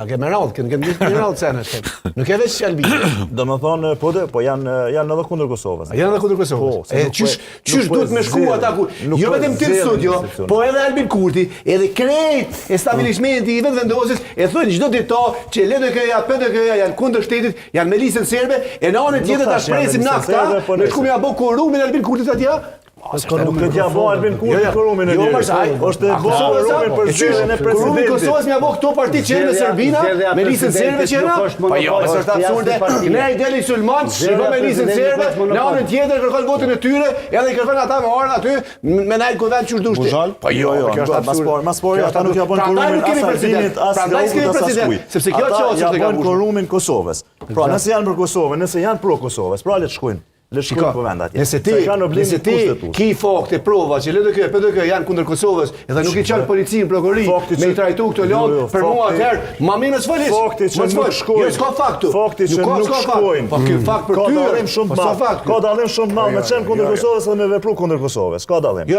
A ke me radhë, kënë me radhë cene, nuk e veç Albini. Do më thonë, po janë edhe kundër Kosovës. Janë edhe kundër Kosovës. Qysh duhet me shku ata ku, jo vetëm ti në studio, po edhe Albin Kurti, edhe krejt establishmenti i vetë vendosës, e thonë çdo dita që LDK-ja, PDK-ja janë kundër shtetit, janë me listën serbe, e në anën tjetër ta shpresim na këta, në shku me abo korumin Albin Kurtit atje. Nuk të t'ja bo Albin Kurti korumin e njëri. Është e bo korumin për zyrën e presidentit. Korumin Kosovës me abo këto parti që në Serbina, me listën serbe që na. Pa jo, është absurde. Ne i deli sulman, shiko me listën serbe, në anën tjetër kërkon votën e tyre, edhe kërkon ata me orën aty, me najtë kuvend që dushti. Pa jo, kjo është absurde. Maspori, ata nuk ja bën korumin as Albinit, as Graukut, as askujt. Sepse kjo Ata ja bën korumin Kosovës. Pra, nëse janë për Kosovën, nëse janë pro Kosovës, pra le të shkojnë. Le shkojnë për vend atje. Nëse ti ki fakte prova që LDK, PDK janë kundër Kosovës, edhe nuk i çon policinë, prokurorin me i trajtu këto lagë, për mua atëherë, ma mirë s'folis. Fakti që nuk shkojnë. Jo, s'ka faktu. Fakti që nuk shkojnë. Po ky fakt për ty. Ka dallim shumë të madh. Ka dallim shumë të madh me qenë kundër Kosovës dhe me vepru kundër Kosovës. Ka dallim. Jo,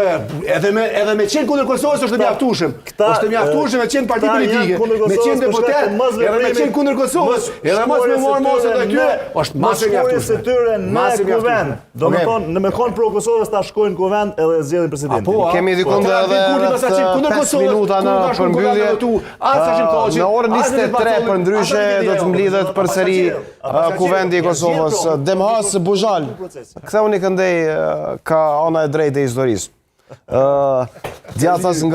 edhe me qenë kundër Kosovës është mjaftueshëm. Është mjaftueshëm me qenë parti politike, me qenë deputet, edhe me qenë kundër Kosovës, edhe mos me marr mos edhe tyre, është masë mjaftueshëm. Do me thonë, në me konë pro Kosovës ta shkojnë kuvend edhe zgjedhin presidentin. Kemi dikun edhe 5 minuta në përmbyllje. Në orën 23 për ndryshe do të mblidhet përsëri kuvendi i Kosovës. Demhas Buzhal, ktheu një këndej ka ana e drejtë e historisë. Djathtas nga